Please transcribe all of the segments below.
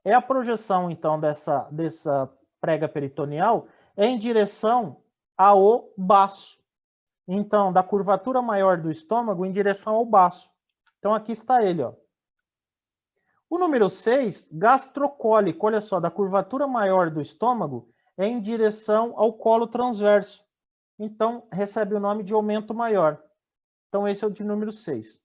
é a projeção, então, dessa prega peritoneal em direção ao baço. Então, da curvatura maior do estômago em direção ao baço. Então, aqui está ele, ó. O número 6, gastrocólico, olha só, da curvatura maior do estômago em direção ao colo transverso. Então, recebe o nome de aumento maior. Então, esse é o de número 6.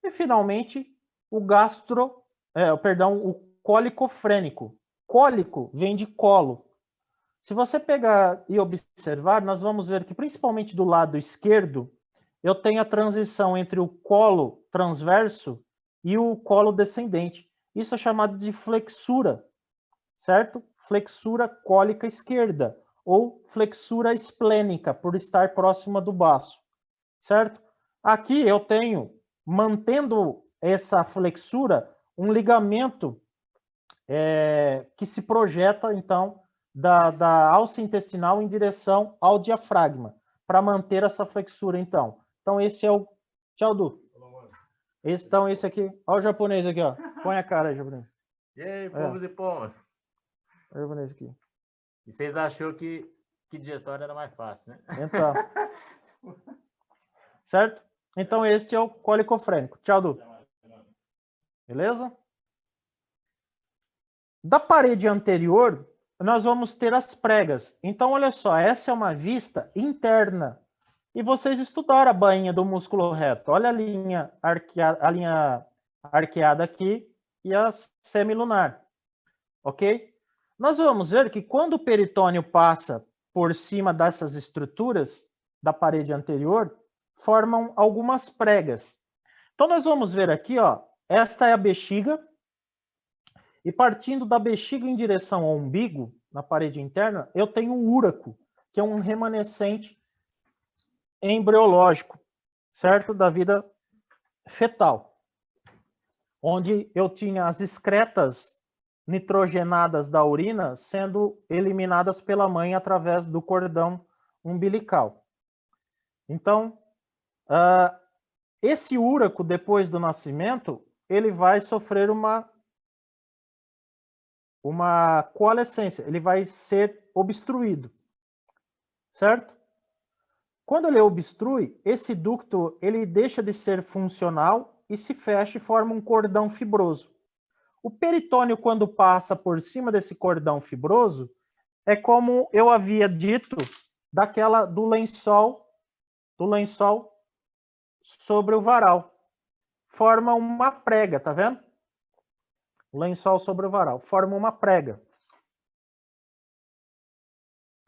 E, finalmente, o o colicofrênico. Cólico vem de colo. Se você pegar e observar, nós vamos ver que, principalmente do lado esquerdo, eu tenho a transição entre o colo transverso e o colo descendente. Isso é chamado de flexura, certo? Flexura cólica esquerda, ou flexura esplênica, por estar próxima do baço, certo? Aqui eu tenho, mantendo essa flexura, um ligamento que se projeta, então, da alça intestinal em direção ao diafragma, para manter essa flexura, então. Então, esse é o... Tchau, Du. Então, esse aqui... Olha o japonês aqui, ó. Põe a cara aí, japonês. E aí, povos e povas? Olha o japonês aqui. E vocês achou que digestório era mais fácil, né? Então. Certo? Então, este é o colicofrênico. Tchau, Du. Beleza? Da parede anterior, nós vamos ter as pregas. Então, olha só, essa é uma vista interna. E vocês estudaram a bainha do músculo reto. Olha a linha arqueada aqui e a semilunar. Ok? Nós vamos ver que quando o peritônio passa por cima dessas estruturas da parede anterior, formam algumas pregas. Então, nós vamos ver aqui, ó, esta é a bexiga, e partindo da bexiga em direção ao umbigo, na parede interna, eu tenho um úraco, que é um remanescente embriológico, certo? Da vida fetal. Onde eu tinha as excretas nitrogenadas da urina sendo eliminadas pela mãe através do cordão umbilical. Então, esse úraco, depois do nascimento, ele vai sofrer uma coalescência, ele vai ser obstruído, certo? Quando ele obstrui, esse ducto ele deixa de ser funcional e se fecha e forma um cordão fibroso. O peritônio, quando passa por cima desse cordão fibroso, é como eu havia dito do lençol sobre o varal. Forma uma prega, tá vendo? O lençol sobre o varal forma uma prega.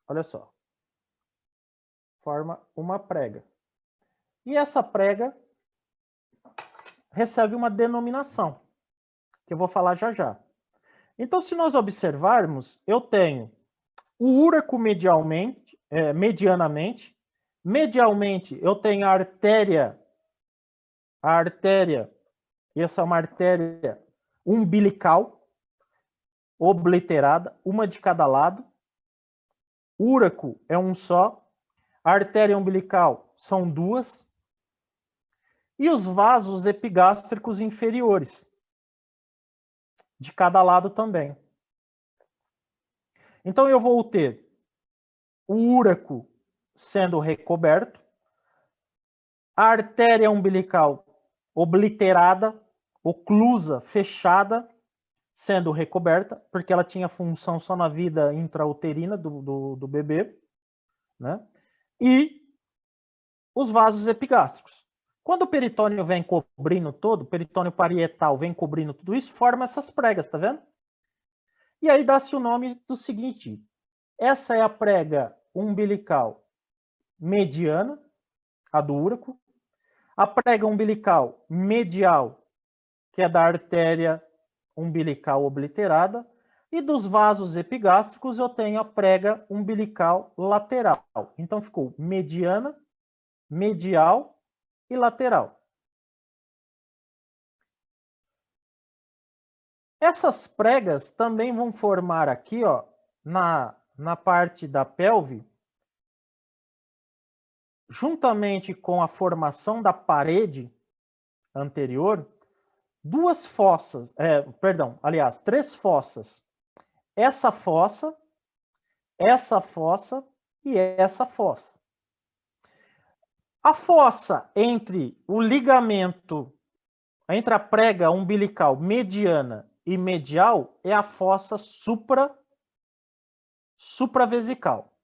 Olha só. Forma uma prega. E essa prega recebe uma denominação, que eu vou falar já já. Então, se nós observarmos, eu tenho o úraco medianamente, medialmente eu tenho a artéria, e essa é uma artéria umbilical, obliterada, uma de cada lado. Úraco é um só, a artéria umbilical são duas, e os vasos epigástricos inferiores, de cada lado também. Então, eu vou ter o úraco sendo recoberto, a artéria umbilical obliterada, oclusa, fechada, sendo recoberta, porque ela tinha função só na vida intrauterina do bebê, né? E os vasos epigástricos. Quando o peritônio vem cobrindo todo, o peritônio parietal vem cobrindo tudo isso, forma essas pregas, tá vendo? E aí dá-se o nome do seguinte: essa é a prega umbilical mediana, a do úraco, a prega umbilical medial, que é da artéria umbilical obliterada, e dos vasos epigástricos eu tenho a prega umbilical lateral. Então ficou mediana, medial e lateral. Essas pregas também vão formar aqui, ó, na parte da pelve, juntamente com a formação da parede anterior, duas fossas, aliás, três fossas. Essa fossa e essa fossa. A fossa entre o ligamento, entre a prega umbilical mediana e medial, é a fossa supravesical.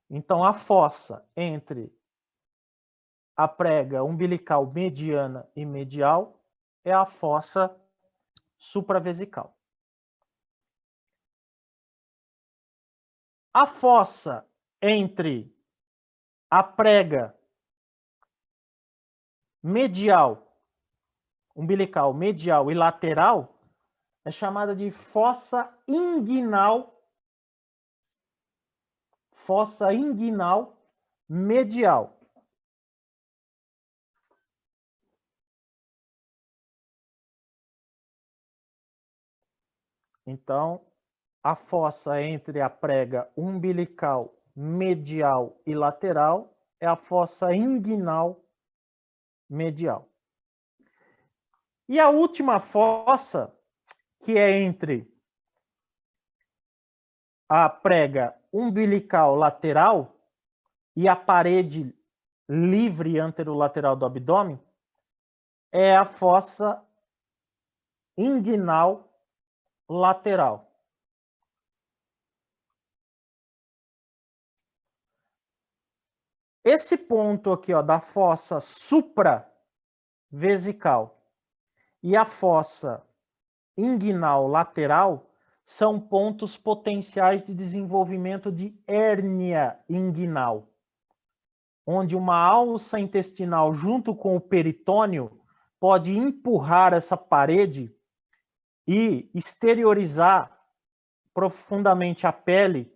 Então, a fossa entre a prega umbilical mediana e medial é a fossa supravesical. A fossa entre a prega medial, umbilical, medial e lateral é chamada de fossa inguinal medial. Então, a fossa entre a prega umbilical, medial e lateral é a fossa inguinal medial. E a última fossa, que é entre a prega umbilical lateral e a parede livre anterolateral do abdômen, é a fossa inguinal lateral. Esse ponto aqui, ó, da fossa supravesical e a fossa inguinal lateral são pontos potenciais de desenvolvimento de hérnia inguinal, onde uma alça intestinal junto com o peritônio pode empurrar essa parede e exteriorizar profundamente a pele,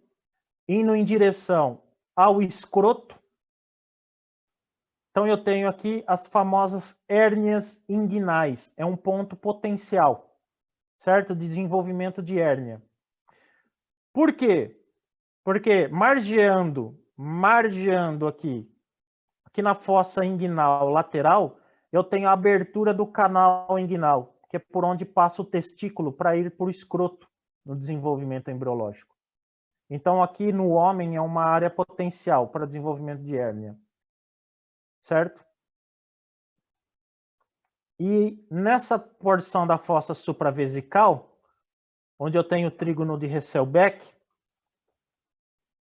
indo em direção ao escroto. Então, eu tenho aqui as famosas hérnias inguinais. É um ponto potencial, certo? De desenvolvimento de hérnia. Por quê? Porque margeando aqui na fossa inguinal lateral, eu tenho a abertura do canal inguinal, que é por onde passa o testículo para ir para o escroto no desenvolvimento embriológico. Então, aqui no homem é uma área potencial para desenvolvimento de hérnia. Certo? E nessa porção da fossa supravesical, onde eu tenho o trígono de Hesselbeck,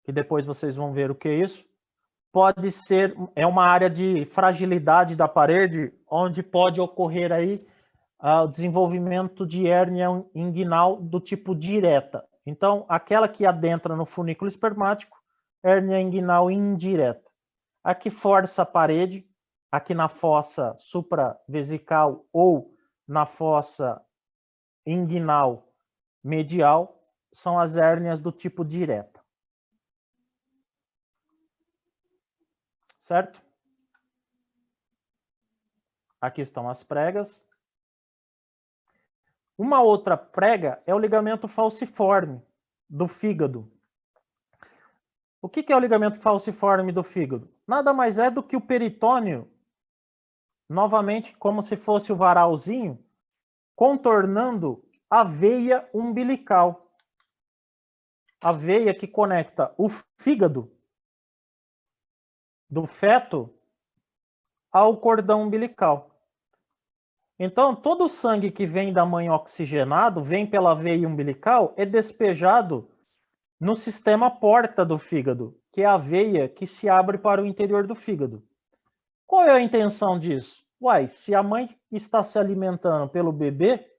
que depois vocês vão ver o que é isso, pode ser, é uma área de fragilidade da parede, onde pode ocorrer aí o desenvolvimento de hérnia inguinal do tipo direta. Então, aquela que adentra no funículo espermático, hérnia inguinal indireta. A que força a parede, aqui na fossa supravesical ou na fossa inguinal medial, são as hérnias do tipo direta. Certo? Aqui estão as pregas. Uma outra prega é o ligamento falciforme do fígado. O que é o ligamento falciforme do fígado? Nada mais é do que o peritônio, novamente, como se fosse o varalzinho, contornando a veia umbilical. A veia que conecta o fígado do feto ao cordão umbilical. Então, todo o sangue que vem da mãe oxigenado, vem pela veia umbilical, é despejado no sistema porta do fígado, que é a veia que se abre para o interior do fígado. Qual é a intenção disso? Uai, se a mãe está se alimentando pelo bebê,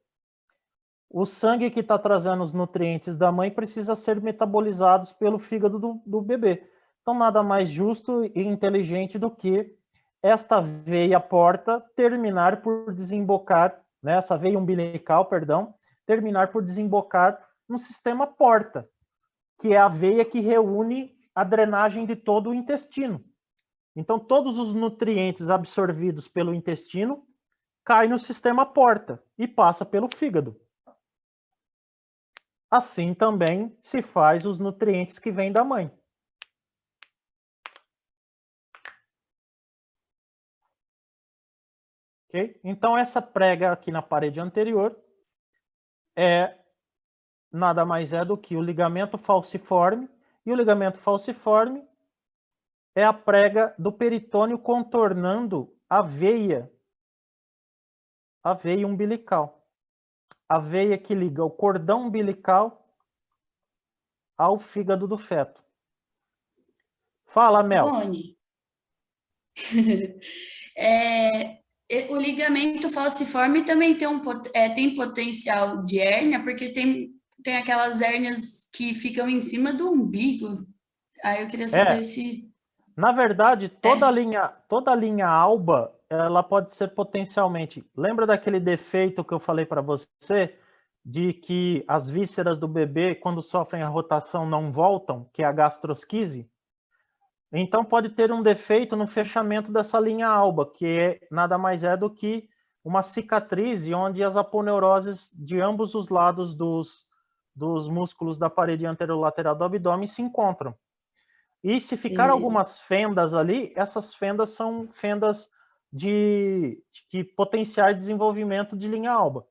o sangue que está trazendo os nutrientes da mãe precisa ser metabolizados pelo fígado do bebê. Então, nada mais justo e inteligente do que esta veia porta terminar por desembocar, né, essa veia umbilical, perdão, terminar por desembocar no sistema porta, que é a veia que reúne a drenagem de todo o intestino. Então, todos os nutrientes absorvidos pelo intestino caem no sistema porta e passa pelo fígado. Assim também se faz os nutrientes que vêm da mãe. Ok? Então, essa prega aqui na parede anterior nada mais é do que o ligamento falciforme, e o ligamento falciforme é a prega do peritônio contornando a veia umbilical. A veia que liga o cordão umbilical ao fígado do feto. Fala, Mel. Boni. O ligamento falciforme também tem potencial de hérnia, porque tem aquelas hérnias que ficam em cima do umbigo. Aí eu queria saber se... Na verdade, toda a linha alba, ela pode ser potencialmente... Lembra daquele defeito que eu falei para você, de que as vísceras do bebê, quando sofrem a rotação, não voltam, que é a gastrosquise? Então, pode ter um defeito no fechamento dessa linha alba, que nada mais é do que uma cicatriz onde as aponeuroses de ambos os lados dos músculos da parede anterolateral do abdômen se encontram. E se ficar algumas fendas ali, essas fendas são fendas de potenciais desenvolvimento de linha alba,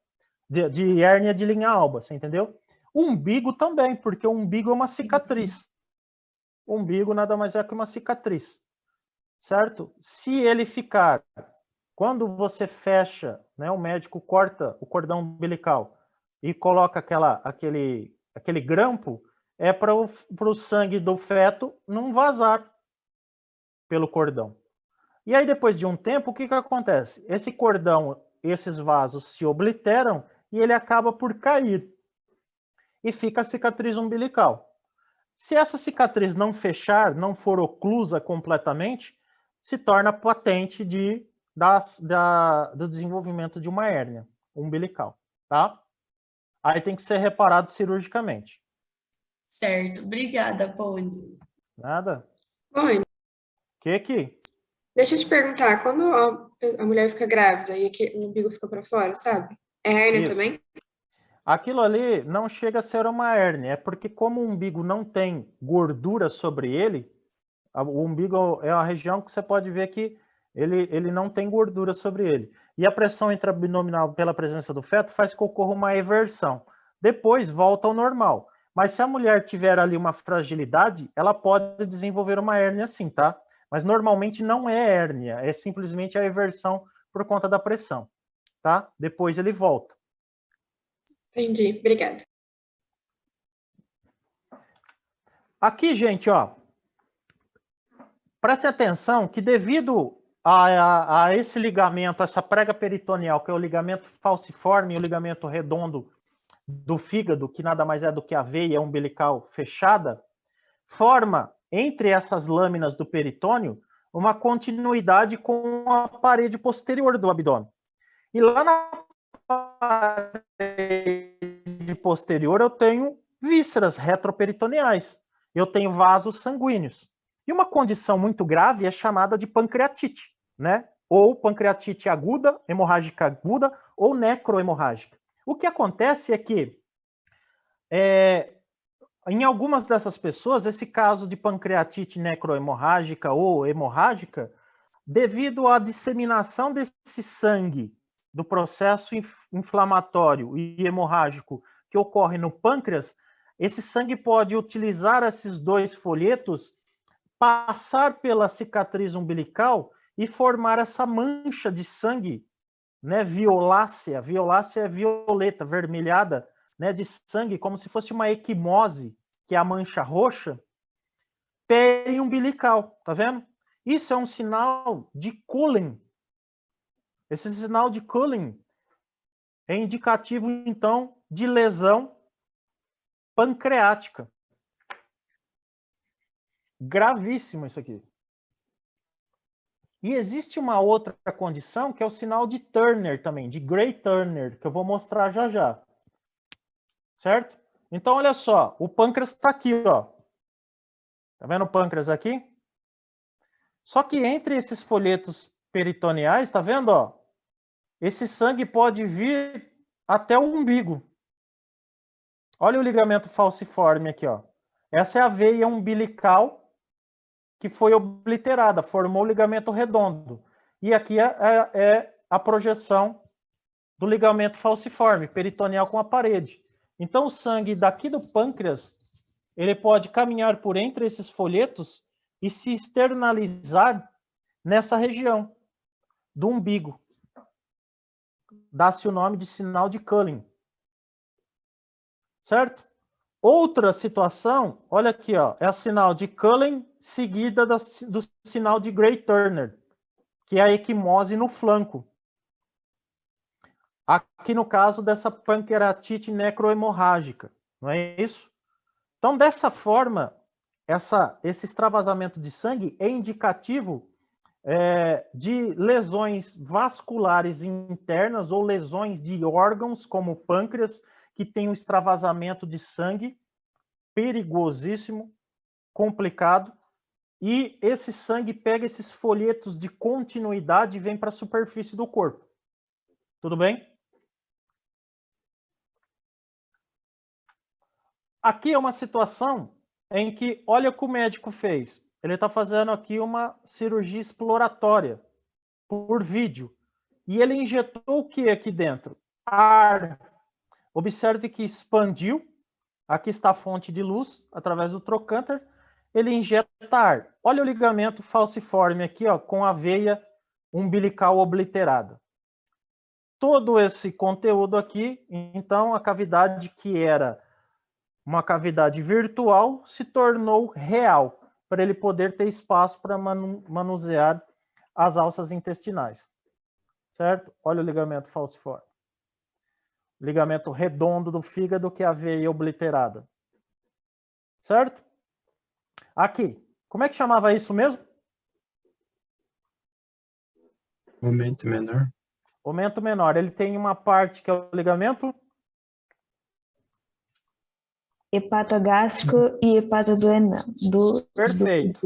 de hérnia de linha alba, você entendeu? O umbigo também, porque o umbigo é uma cicatriz. O umbigo nada mais é que uma cicatriz, certo? Se ele ficar, quando você fecha, né, o médico corta o cordão umbilical e coloca aquele grampo, é para o sangue do feto não vazar pelo cordão. E aí, depois de um tempo, o que acontece? Esse cordão, esses vasos se obliteram e ele acaba por cair. E fica a cicatriz umbilical. Se essa cicatriz não fechar, não for oclusa completamente, se torna patente do desenvolvimento de uma hérnia umbilical, tá? Aí tem que ser reparado cirurgicamente. Certo, obrigada, Pony. Nada? Pony, Que? deixa eu te perguntar, quando a mulher fica grávida e o umbigo fica para fora, sabe? É hérnia Isso. também? Aquilo ali não chega a ser uma hérnia, é porque como o umbigo não tem gordura sobre ele, o umbigo é uma região que você pode ver que ele não tem gordura sobre ele. E a pressão intraabdominal pela presença do feto faz que ocorra uma eversão. Depois volta ao normal. Mas se a mulher tiver ali uma fragilidade, ela pode desenvolver uma hérnia sim, tá? Mas normalmente não é hérnia, é simplesmente a eversão por conta da pressão, tá? Depois ele volta. Entendi, obrigada. Aqui, gente, ó, preste atenção que devido a esse ligamento, essa prega peritoneal, que é o ligamento falciforme e o ligamento redondo do fígado, que nada mais é do que a veia umbilical fechada, forma, entre essas lâminas do peritônio, uma continuidade com a parede posterior do abdômen. E lá na parede posterior eu tenho vísceras retroperitoneais, eu tenho vasos sanguíneos. E uma condição muito grave é chamada de pancreatite, né? Ou pancreatite aguda, hemorrágica aguda, ou necrohemorrágica. O que acontece é que, em algumas dessas pessoas, esse caso de pancreatite necrohemorrágica ou hemorrágica, devido à disseminação desse sangue do processo inflamatório e hemorrágico que ocorre no pâncreas, esse sangue pode utilizar esses dois folhetos, passar pela cicatriz umbilical e formar essa mancha de sangue, né, violácea. Violácea é violeta, vermelhada, né, de sangue, como se fosse uma equimose, que é a mancha roxa, periumbilical, tá vendo? Isso é um sinal de Cullen. Esse sinal de Cullen é indicativo, então, de lesão pancreática. Gravíssimo isso aqui. E existe uma outra condição, que é o sinal de Turner também, de Gray-Turner, que eu vou mostrar já já. Certo? Então, olha só, o pâncreas está aqui, ó. Tá vendo o pâncreas aqui? Só que entre esses folhetos peritoneais, tá vendo, ó? Esse sangue pode vir até o umbigo. Olha o ligamento falciforme aqui, ó. Essa é a veia umbilical que foi obliterada, formou o ligamento redondo. E aqui é a projeção do ligamento falciforme, peritoneal com a parede. Então, o sangue daqui do pâncreas, ele pode caminhar por entre esses folhetos e se externalizar nessa região do umbigo. Dá-se o nome de sinal de Cullen. Certo? Outra situação, olha aqui, ó, é a sinal de Cullen seguida do sinal de Gray-Turner, que é a equimose no flanco. Aqui no caso dessa pancreatite necrohemorrágica, não é isso? Então, dessa forma, esse extravasamento de sangue é indicativo de lesões vasculares internas ou lesões de órgãos, como o pâncreas, que tem um extravasamento de sangue perigosíssimo, complicado, e esse sangue pega esses folhetos de continuidade e vem para a superfície do corpo. Tudo bem? Aqui é uma situação em que, olha o que o médico fez. Ele está fazendo aqui uma cirurgia exploratória por vídeo. E ele injetou o que aqui dentro? Ar. Observe que expandiu. Aqui está a fonte de luz, através do trocânter. Ele injeta ar. Olha o ligamento falciforme aqui, ó, com a veia umbilical obliterada. Todo esse conteúdo aqui, então, a cavidade que era uma cavidade virtual se tornou real, para ele poder ter espaço para manusear as alças intestinais. Certo? Olha o ligamento falciforme. Ligamento redondo do fígado, que é a veia obliterada. Certo? Aqui. Como é que chamava isso mesmo? Aumento menor. Aumento menor. Ele tem uma parte que é o ligamento hepatogástrico e hepatoduodenal. Perfeito.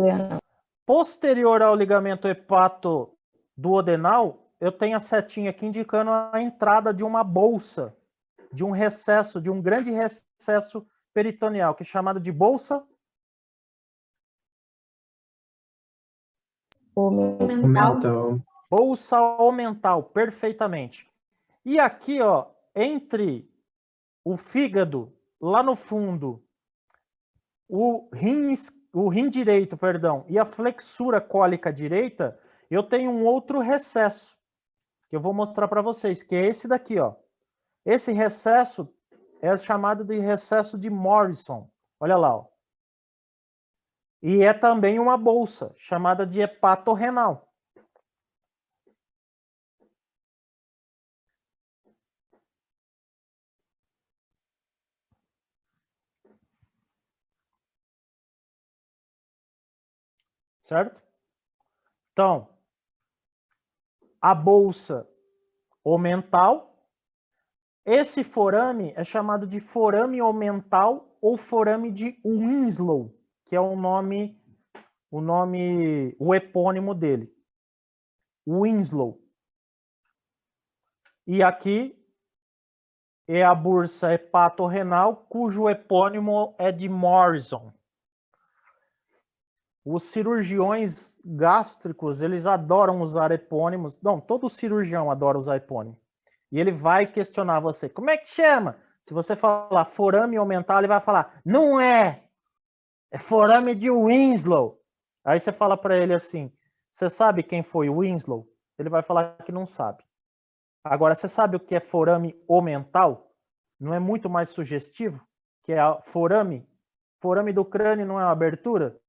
Posterior ao ligamento hepatoduodenal, eu tenho a setinha aqui indicando a entrada de uma bolsa, de um recesso, de um grande recesso peritoneal, que é chamado de bolsa Omental. bolsa omental, perfeitamente. E aqui, ó, entre o fígado, lá no fundo, o rim direito, perdão, e a flexura cólica direita, eu tenho um outro recesso, que eu vou mostrar para vocês, que é esse daqui, ó. Esse recesso é chamado de recesso de Morrison. Olha lá, ó. E é também uma bolsa, chamada de hepatorrenal. Certo? Então, a bolsa omental, esse forame é chamado de forame omental ou forame de Winslow, que é o epônimo dele. Winslow. E aqui é a bursa hepatorrenal, cujo epônimo é de Morrison. Os cirurgiões gástricos, eles adoram usar epônimos. Não, todo cirurgião adora usar epônimo. E ele vai questionar você. Como é que chama? Se você falar forame omental, ele vai falar, não é. É forame de Winslow. Aí você fala para ele assim, você sabe quem foi o Winslow? Ele vai falar que não sabe. Agora, você sabe o que é forame omental? Não é muito mais sugestivo? Que é a forame? Forame do crânio não é uma abertura?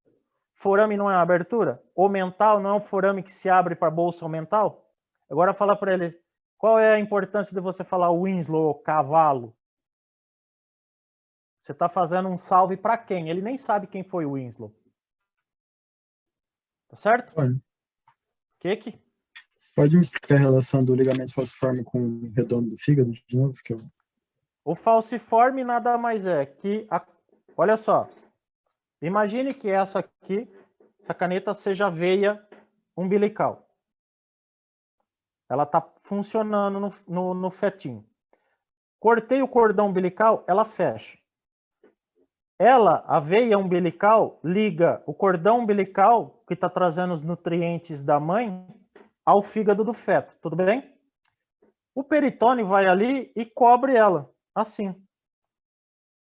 Forame não é uma abertura? Omental não é um forame que se abre para a bolsa omental? Agora fala para ele, qual é a importância de você falar Winslow, cavalo? Você está fazendo um salve para quem? Ele nem sabe quem foi o Winslow. Tá certo? Olha. Que? Pode me explicar a relação do ligamento falciforme com o redondo do fígado de novo? O falciforme nada mais é que... Olha só. Imagine que essa caneta seja a veia umbilical. Ela está funcionando no fetinho. Cortei o cordão umbilical, ela fecha. A veia umbilical, liga o cordão umbilical, que está trazendo os nutrientes da mãe, ao fígado do feto. Tudo bem? O peritônio vai ali e cobre ela, assim.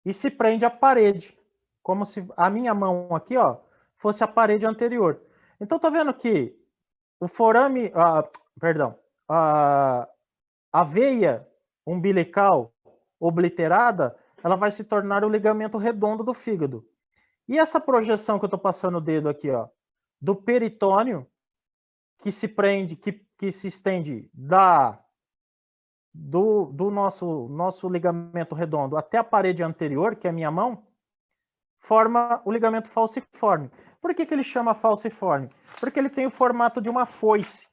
E se prende à parede, como se a minha mão aqui, ó, fosse a parede anterior. Então, tá vendo que o forame, perdão, a veia umbilical obliterada, ela vai se tornar o ligamento redondo do fígado. E essa projeção que eu estou passando o dedo aqui, ó, do peritônio, que se prende, que se estende do nosso ligamento redondo até a parede anterior, que é a minha mão, forma o ligamento falciforme. Por que ele chama falciforme? Porque ele tem o formato de uma foice.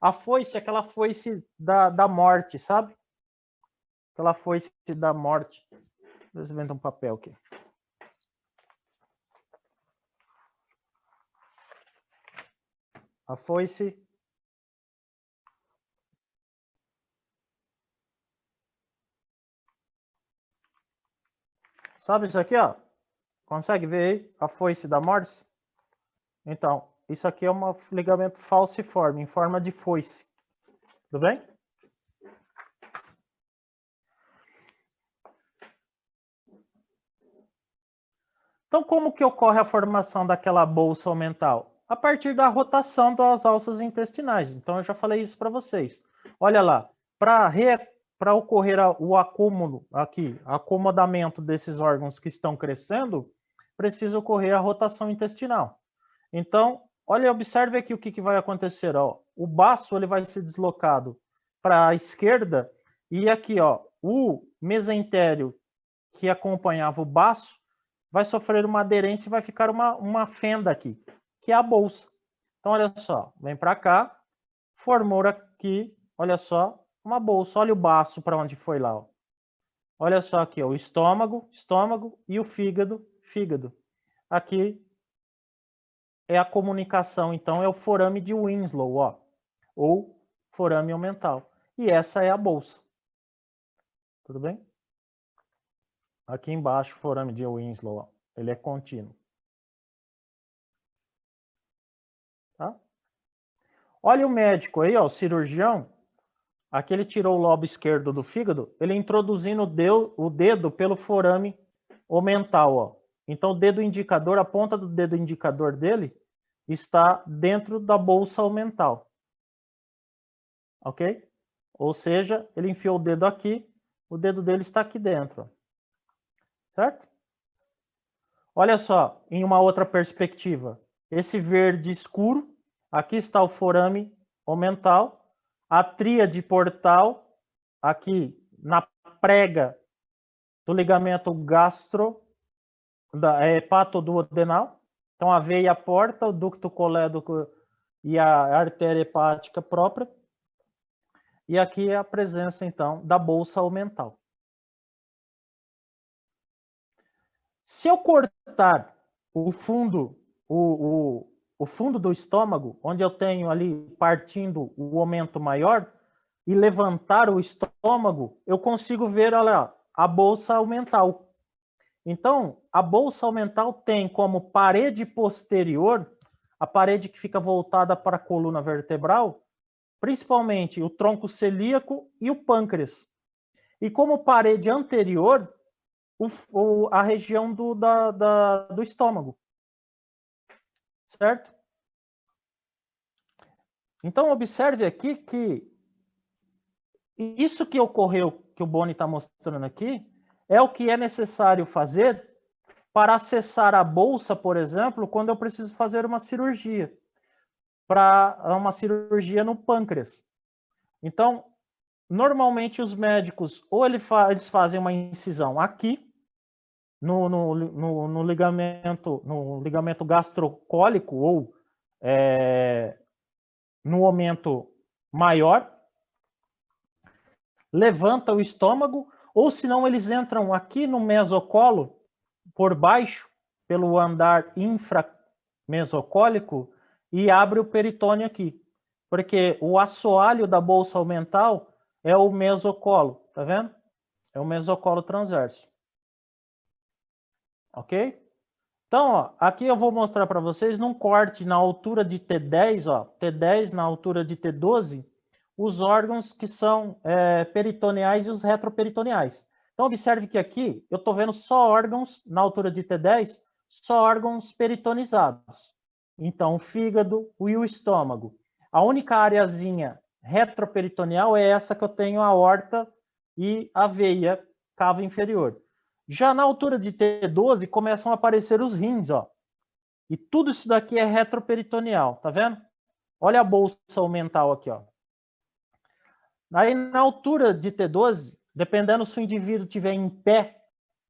A foice é aquela foice da morte, sabe? Aquela foice da morte. Deixa eu ver um papel aqui. A foice. Sabe isso aqui, ó? Consegue ver aí a foice da morte? Então, isso aqui é um ligamento falciforme, em forma de foice. Tudo bem? Então, como que ocorre a formação daquela bolsa mental? A partir da rotação das alças intestinais. Então, eu já falei isso para vocês. Olha lá, para ocorrer o acúmulo aqui, acomodamento desses órgãos que estão crescendo, precisa ocorrer a rotação intestinal. Então, olha, observe aqui o que vai acontecer. Ó. O baço ele vai ser deslocado para a esquerda e aqui, ó, o mesentério que acompanhava o baço vai sofrer uma aderência e vai ficar uma fenda aqui, que é a bolsa. Então, olha só, vem para cá, formou aqui, olha só, uma bolsa. Olha o baço para onde foi lá. Ó. Olha só aqui, ó, o estômago e o fígado. Aqui é a comunicação, então é o forame de Winslow, ó, ou forame omental. E essa é a bolsa. Tudo bem? Aqui embaixo, forame de Winslow, ó, ele é contínuo. Tá? Olha o médico aí, ó, o cirurgião. Aqui ele tirou o lobo esquerdo do fígado, ele introduzindo o dedo pelo forame omental, ó. Então o dedo indicador, a ponta do dedo indicador dele está dentro da bolsa omental. Ok? Ou seja, ele enfiou o dedo aqui, o dedo dele está aqui dentro. Ó. Certo? Olha só, em uma outra perspectiva. Esse verde escuro, aqui está o forame omental, a tríade portal, aqui na prega do ligamento hepatoduodenal. Então, a veia porta, o ducto colédoco e a artéria hepática própria. E aqui é a presença, então, da bolsa omental. Se eu cortar o fundo, o fundo do estômago, onde eu tenho ali partindo o aumento maior, e levantar o estômago, eu consigo ver, olha, a bolsa omental. Então, a bolsa omental tem como parede posterior, a parede que fica voltada para a coluna vertebral, principalmente o tronco celíaco e o pâncreas. E como parede anterior, a região do estômago. Certo? Então, observe aqui que isso que ocorreu, que o Boni está mostrando aqui, é o que é necessário fazer para acessar a bolsa, por exemplo, quando eu preciso fazer uma cirurgia. Para uma cirurgia no pâncreas. Então, normalmente os médicos, ou eles fazem uma incisão aqui, no ligamento gastrocólico, ou no aumento maior, levanta o estômago, ou senão eles entram aqui no mesocolo, por baixo, pelo andar inframesocólico, e abre o peritônio aqui. Porque o assoalho da bolsa omental é o mesocolo, tá vendo? É o mesocolo transverso. Ok? Então, ó, aqui eu vou mostrar para vocês num corte na altura de T10, ó, T10 na altura de T12, os órgãos que são peritoneais e os retroperitoneais. Então, observe que aqui eu estou vendo só órgãos, na altura de T10, só órgãos peritonizados. Então, o fígado e o estômago. A única areazinha retroperitoneal é essa que eu tenho a aorta e a veia cava inferior. Já na altura de T12 começam a aparecer os rins, ó. E tudo isso daqui é retroperitoneal, tá vendo? Olha a bolsa mental aqui, ó. Aí na altura de T12, dependendo se o indivíduo estiver em pé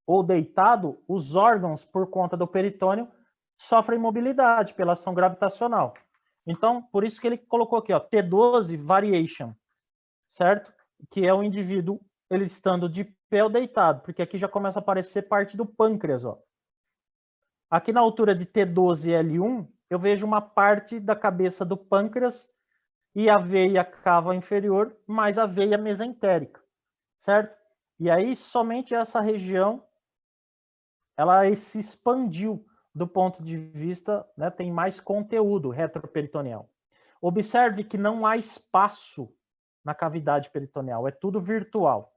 ou deitado, os órgãos, por conta do peritônio, sofrem mobilidade pela ação gravitacional. Então, por isso que ele colocou aqui, ó, T12 variation, certo? Que é o indivíduo, ele estando de pé ou deitado, porque aqui já começa a aparecer parte do pâncreas, ó. Aqui na altura de T12L1, eu vejo uma parte da cabeça do pâncreas e a veia cava inferior, mais a veia mesentérica, certo? E aí, somente essa região, ela se expandiu do ponto de vista, né, tem mais conteúdo retroperitoneal. Observe que não há espaço na cavidade peritoneal, é tudo virtual.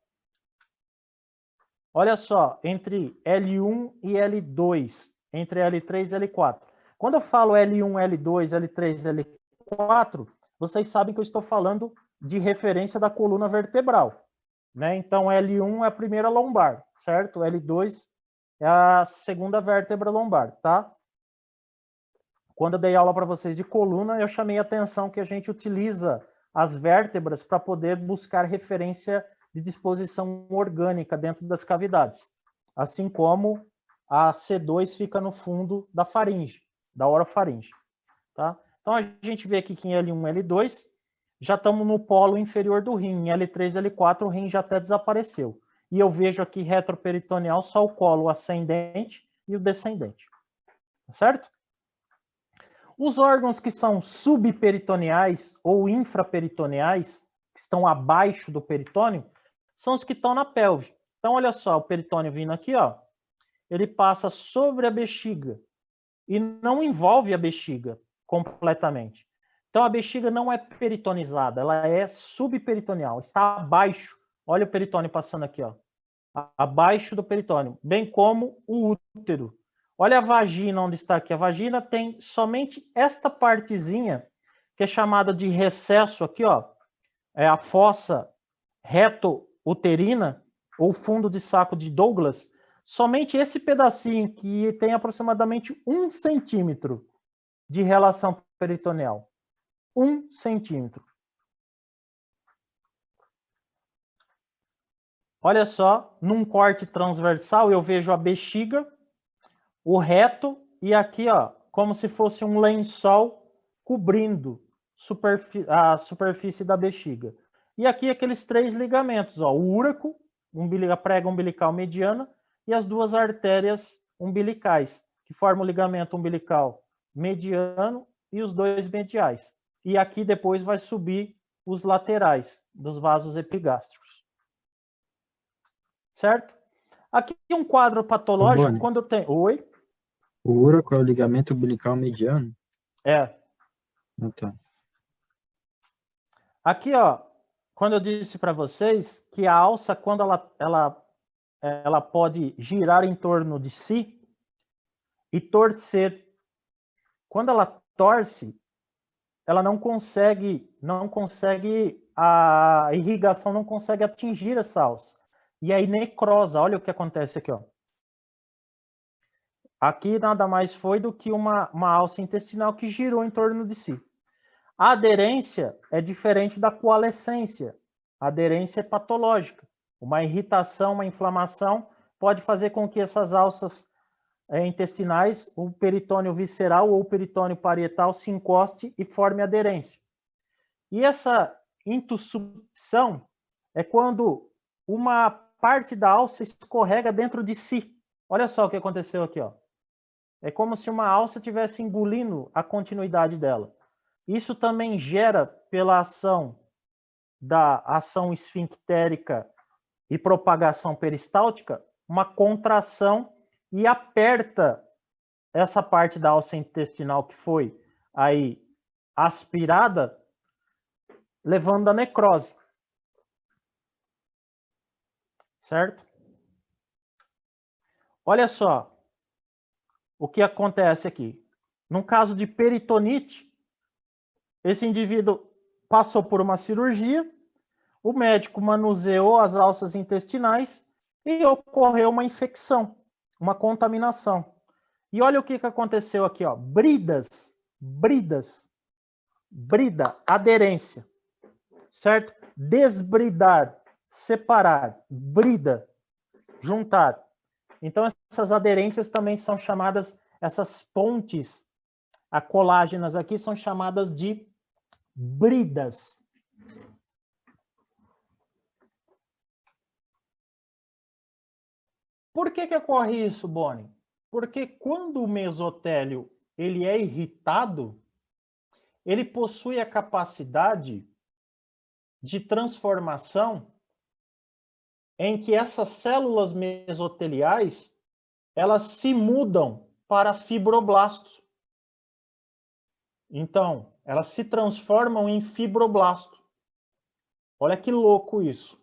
Olha só, entre L1 e L2, entre L3 e L4. Quando eu falo L1, L2, L3, L4, vocês sabem que eu estou falando de referência da coluna vertebral, né? Então, L1 é a primeira lombar, certo? L2 é a segunda vértebra lombar, tá? Quando eu dei aula para vocês de coluna, eu chamei a atenção que a gente utiliza as vértebras para poder buscar referência de disposição orgânica dentro das cavidades. Assim como a C2 fica no fundo da faringe, da orofaringe, tá? Então, a gente vê aqui que em L1 e L2, já estamos no polo inferior do rim. Em L3 e L4, o rim já até desapareceu. E eu vejo aqui retroperitoneal só o colo ascendente e o descendente. Certo? Os órgãos que são subperitoneais ou infraperitoneais, que estão abaixo do peritônio, são os que estão na pelve. Então, olha só, o peritônio vindo aqui, ó, ele passa sobre a bexiga e não envolve a bexiga completamente. Então, a bexiga não é peritonizada, ela é subperitoneal, está abaixo. Olha o peritônio passando aqui, ó, abaixo do peritônio, bem como o útero. Olha a vagina onde está aqui. A vagina tem somente esta partezinha, que é chamada de recesso aqui, ó, é a fossa reto-uterina, ou fundo de saco de Douglas. Somente esse pedacinho que tem aproximadamente 1 centímetro de relação peritoneal. 1 centímetro. Olha só, num corte transversal eu vejo a bexiga, o reto e aqui, ó, como se fosse um lençol cobrindo a superfície da bexiga. E aqui aqueles 3 ligamentos, ó, o úraco, a prega umbilical mediana e as 2 artérias umbilicais, que formam o ligamento umbilical mediano e os 2 mediais. E aqui depois vai subir os laterais dos vasos epigástricos. Certo? Aqui um quadro patológico, Boni, quando eu tenho... Oi? o úraco é o ligamento umbilical mediano? É. Ah, tá. Aqui, ó, quando eu disse para vocês que a alça, quando ela pode girar em torno de si e torcer. Quando ela torce, ela não consegue, a irrigação não consegue atingir essa alça. E aí necrosa, olha o que acontece aqui, ó. Aqui nada mais foi do que uma alça intestinal que girou em torno de si. A aderência é diferente da coalescência. A aderência é patológica. Uma irritação, uma inflamação pode fazer com que essas alças intestinais, o peritônio visceral ou o peritônio parietal se encoste e forme aderência. E essa intussumpção é quando uma parte da alça escorrega dentro de si. Olha só o que aconteceu aqui, ó. É como se uma alça estivesse engolindo a continuidade dela. Isso também gera, pela ação da ação esfinctérica e propagação peristáltica, uma contração e aperta essa parte da alça intestinal que foi aí aspirada, levando à necrose. Certo? Olha só o que acontece aqui. No caso de peritonite, esse indivíduo passou por uma cirurgia, o médico manuseou as alças intestinais e ocorreu uma infecção, uma contaminação. E olha o que aconteceu aqui, ó. Brida, aderência, certo? Desbridar, separar, brida, juntar. Então, essas aderências também são chamadas, essas pontes colágenas aqui são chamadas de bridas. Por que ocorre isso, Boni? Porque quando o mesotélio ele é irritado, ele possui a capacidade de transformação em que essas células mesoteliais elas se mudam para fibroblastos. Então, elas se transformam em fibroblasto. Olha que louco isso.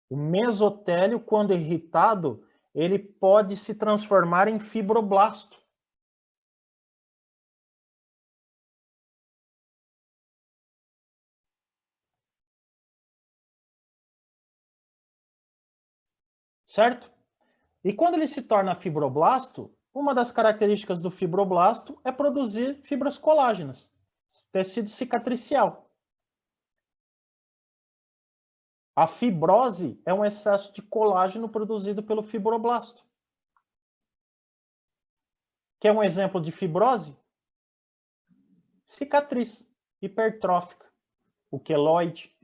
O mesotélio, quando irritado, ele pode se transformar em fibroblasto. Certo? E quando ele se torna fibroblasto, uma das características do fibroblasto é produzir fibras colágenas, tecido cicatricial. A fibrose é um excesso de colágeno produzido pelo fibroblasto. Quer um exemplo de fibrose? Cicatriz hipertrófica, o queloide.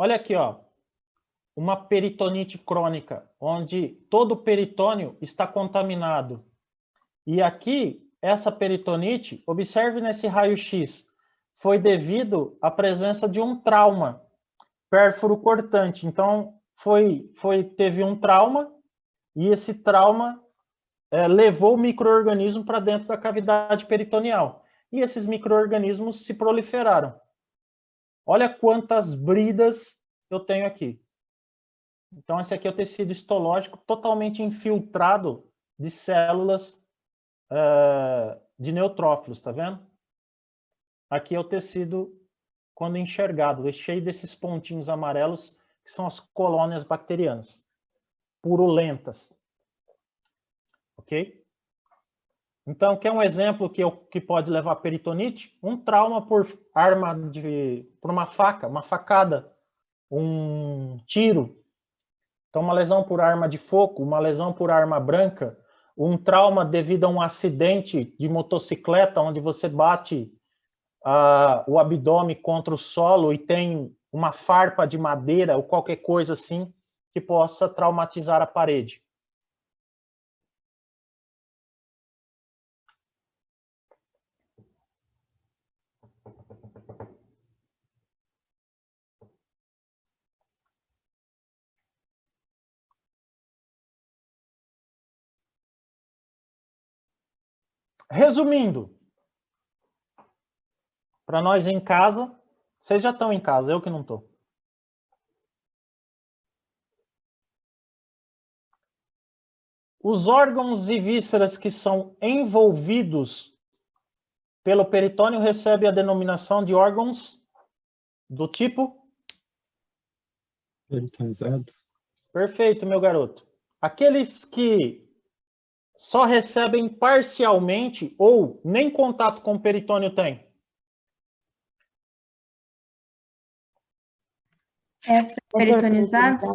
Olha aqui, ó, uma peritonite crônica, onde todo o peritônio está contaminado. E aqui, essa peritonite, observe nesse raio-x, foi devido à presença de um trauma pérfuro cortante. Então, teve um trauma, e esse trauma levou o micro-organismo para dentro da cavidade peritoneal. E esses micro-organismos se proliferaram. Olha quantas bridas eu tenho aqui. Então, esse aqui é o tecido histológico totalmente infiltrado de células de neutrófilos, tá vendo? Aqui é o tecido quando enxergado, é cheio desses pontinhos amarelos, que são as colônias bacterianas, purulentas. Ok? Então, quer um exemplo que pode levar a peritonite? Um trauma por uma faca, uma facada, um tiro. Então, uma lesão por arma de fogo, uma lesão por arma branca, um trauma devido a um acidente de motocicleta, onde você bate o abdômen contra o solo e tem uma farpa de madeira ou qualquer coisa assim que possa traumatizar a parede. Resumindo, para nós em casa, vocês já estão em casa, eu que não estou. Os órgãos e vísceras que são envolvidos pelo peritônio recebem a denominação de órgãos do tipo? Peritonizados. Perfeito, meu garoto. Aqueles que só recebem parcialmente ou nem contato com o peritônio têm? Extraperitonizados?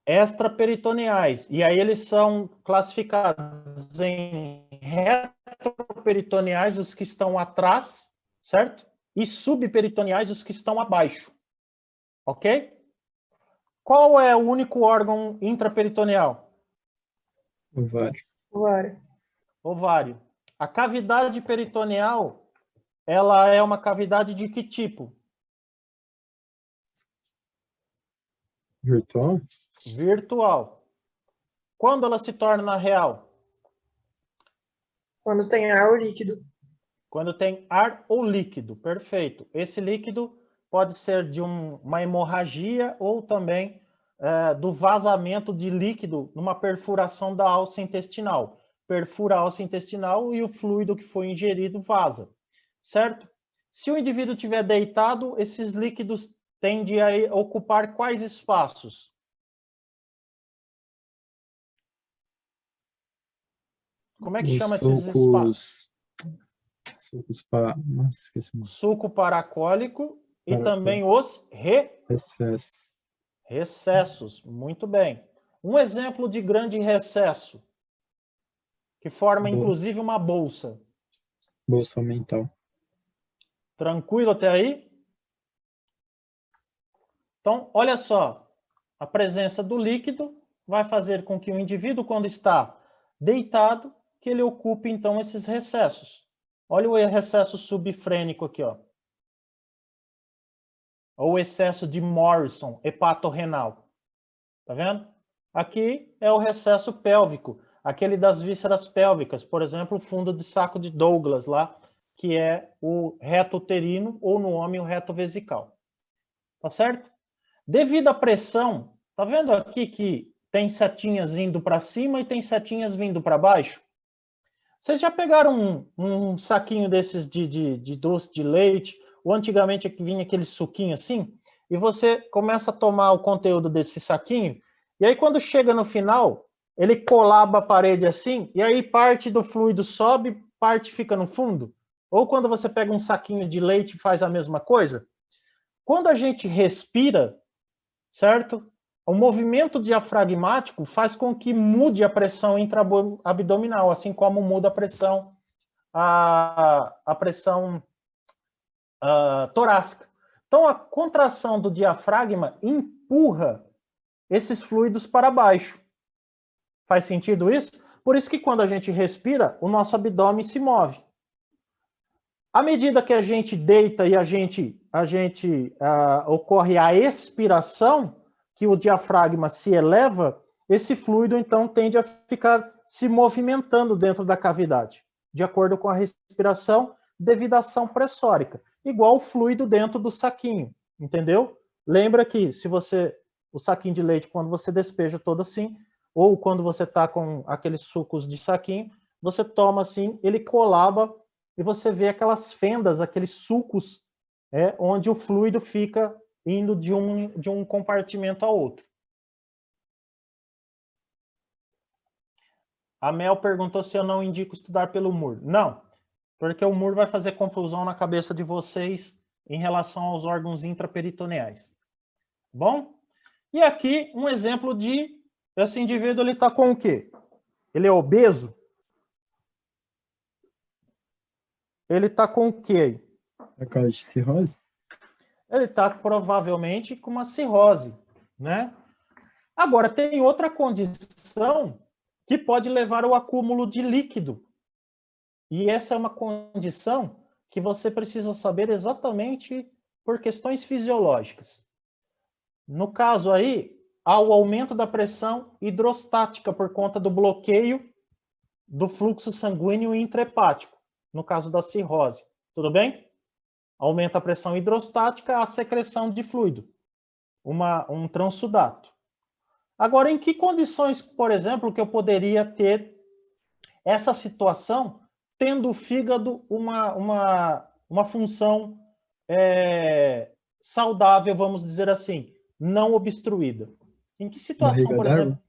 Extraperitoneais. E aí eles são classificados em retroperitoneais, os que estão atrás, certo? E subperitoneais, os que estão abaixo. Ok? Qual é o único órgão intraperitoneal? Ovário. Bora. Ovário. A cavidade peritoneal, ela é uma cavidade de que tipo? Virtual? Virtual. Quando ela se torna real? Quando tem ar ou líquido. Quando tem ar ou líquido, perfeito. Esse líquido pode ser de uma hemorragia ou também do vazamento de líquido numa perfuração da alça intestinal. Perfura a alça intestinal e o fluido que foi ingerido vaza, certo? Se o indivíduo estiver deitado, esses líquidos tendem a ocupar quais espaços? Como é que chama esses espaços? Nossa, esqueci. Suco paracólico e Paracólico. também os Excesso. recessos. Muito bem. Um exemplo de grande recesso, que forma inclusive uma bolsa. Bolsa mental. Tranquilo até aí? Então, olha só. A presença do líquido vai fazer com que o indivíduo, quando está deitado, que ele ocupe, então, esses recessos. Olha o recesso subfrênico aqui, ó. Ou o excesso de Morrison, hepatorrenal. Tá vendo? Aqui é o recesso pélvico, aquele das vísceras pélvicas, por exemplo, o fundo de saco de Douglas lá, que é o reto uterino ou no homem o reto vesical. Tá certo? Devido à pressão, tá vendo aqui que tem setinhas indo para cima e tem setinhas vindo para baixo? Vocês já pegaram um saquinho desses de doce de leite, ou antigamente vinha aquele suquinho assim, e você começa a tomar o conteúdo desse saquinho, e aí quando chega no final, ele colaba a parede assim, e aí parte do fluido sobe, parte fica no fundo? Ou quando você pega um saquinho de leite e faz a mesma coisa? Quando a gente respira, certo? O movimento diafragmático faz com que mude a pressão intraabdominal, assim como muda a pressão torácica. Então, a contração do diafragma empurra esses fluidos para baixo. Faz sentido isso? Por isso que quando a gente respira, o nosso abdômen se move. À medida que a gente deita e ocorre a expiração, que o diafragma se eleva, esse fluido, então, tende a ficar se movimentando dentro da cavidade, de acordo com a respiração, devido à ação pressórica. Igual o fluido dentro do saquinho, entendeu? Lembra que o saquinho de leite, quando você despeja todo assim, ou quando você está com aqueles sucos de saquinho, você toma assim, ele colaba e você vê aquelas fendas, aqueles sulcos, onde o fluido fica indo de um compartimento a outro. A Mel perguntou se eu não indico estudar pelo Moore. Não, porque o Moore vai fazer confusão na cabeça de vocês em relação aos órgãos intraperitoneais. Bom? E aqui um exemplo de esse indivíduo, ele está com o quê? Ele é obeso? Ele está com o quê? A causa de cirrose? Ele está provavelmente com uma cirrose, né? Agora, tem outra condição que pode levar ao acúmulo de líquido. E essa é uma condição que você precisa saber exatamente por questões fisiológicas. No caso aí, há o aumento da pressão hidrostática por conta do bloqueio do fluxo sanguíneo intrahepático, no caso da cirrose. Tudo bem? Aumenta a pressão hidrostática, a secreção de fluido, um transsudato. Agora, em que condições, por exemplo, que eu poderia ter essa situação, tendo o fígado uma função saudável, vamos dizer assim, não obstruída? Em que situação, Barriga por d'água? exemplo?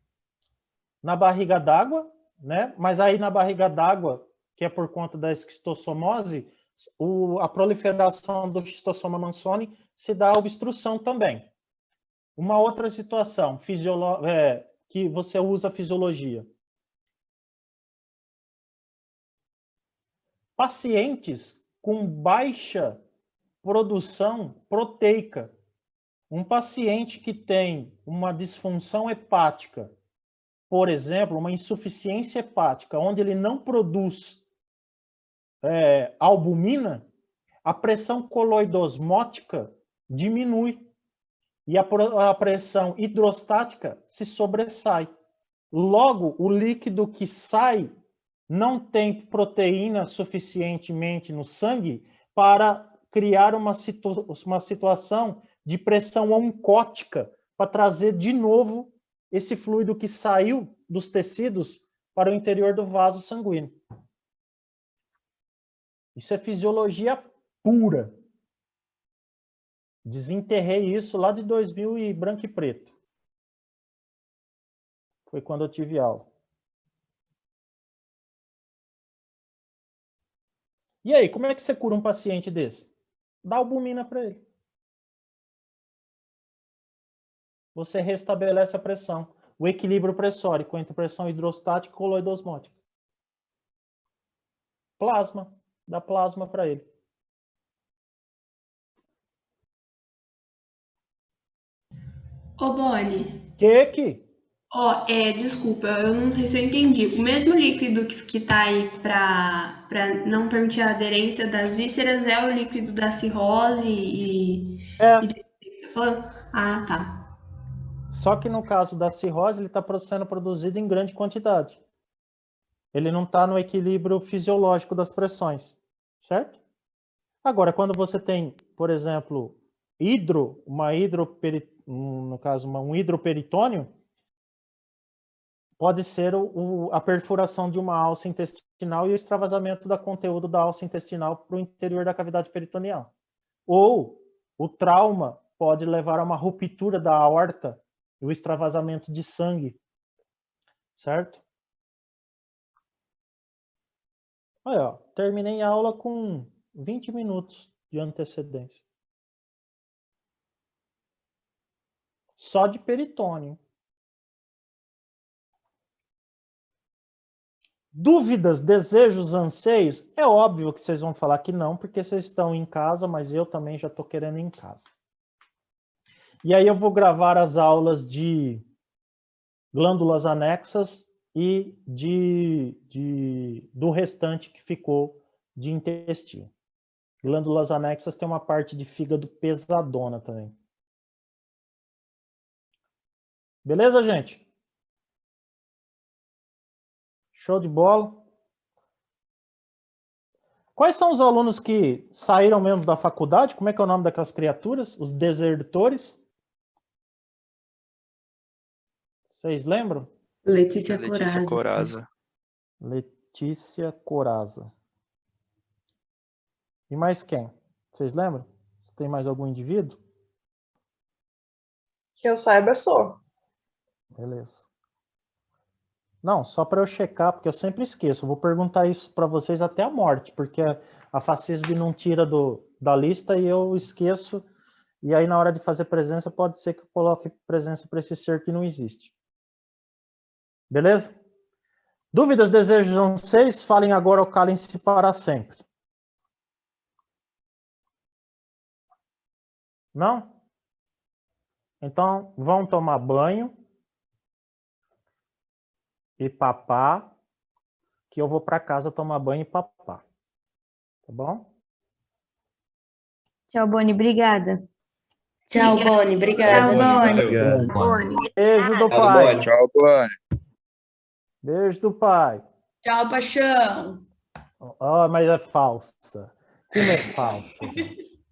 Na barriga d'água, né? Mas aí na barriga d'água, que é por conta da esquistossomose, a proliferação do Schistosoma mansoni se dá a obstrução também. Uma outra situação que você usa a fisiologia. Pacientes com baixa produção proteica. Um paciente que tem uma disfunção hepática, por exemplo, uma insuficiência hepática, onde ele não produz albumina, a pressão coloidosmótica diminui e a pressão hidrostática se sobressai. Logo, o líquido que sai não tem proteína suficientemente no sangue para criar uma situação de pressão oncótica para trazer de novo esse fluido que saiu dos tecidos para o interior do vaso sanguíneo. Isso é fisiologia pura. Desenterrei isso lá de 2000 e branco e preto. Foi quando eu tive aula. E aí, como é que você cura um paciente desse? Dá albumina para ele. Você restabelece a pressão. O equilíbrio pressórico entre pressão hidrostática e coloidosmótica. Plasma. Dá plasma para ele. Ô, Boni, Que? ó, desculpa, eu não sei se eu entendi. O mesmo líquido que tá aí pra não permitir a aderência das vísceras é o líquido da cirrose É. e que você tá falando? Ah, tá. Só que no caso da cirrose, ele está sendo produzido em grande quantidade. Ele não está no equilíbrio fisiológico das pressões, certo? Agora, quando você tem, por exemplo, no caso, um hidroperitônio, pode ser a perfuração de uma alça intestinal e o extravasamento do conteúdo da alça intestinal para o interior da cavidade peritoneal. Ou o trauma pode levar a uma ruptura da aorta e o extravasamento de sangue, certo? Aí, ó, terminei a aula com 20 minutos de antecedência. Só de peritônio. Dúvidas, desejos, anseios? É óbvio que vocês vão falar que não, porque vocês estão em casa, mas eu também já estou querendo ir em casa. E aí eu vou gravar as aulas de glândulas anexas e do restante que ficou de intestino. Glândulas anexas tem uma parte de fígado pesadona também. Beleza, gente? Show de bola. Quais são os alunos que saíram mesmo da faculdade? Como é que é o nome daquelas criaturas? Os desertores? Vocês lembram? Letícia Letícia Coraza. Coraza. Letícia Coraza. E mais quem? Vocês lembram? Tem mais algum indivíduo? Que eu saiba, sou. Beleza. Não, só para eu checar, porque eu sempre esqueço. Eu vou perguntar isso para vocês até a morte, porque a FACISB não tira da lista e eu esqueço. E aí, na hora de fazer presença, pode ser que eu coloque presença para esse ser que não existe. Beleza? Dúvidas, desejos, anseios? Falem agora ou calem-se para sempre. Não? Então, vão tomar banho e papar, que eu vou para casa tomar banho e papar. Tá bom? Tchau, Boni. Obrigada. Tchau, Boni. Obrigada. Tchau, Boni. Boni. Beijo do Tchau, pai. Boni. Tchau, Boni. Beijo do pai. Tchau, paixão. Oh, mas é falsa. Como é falsa, gente?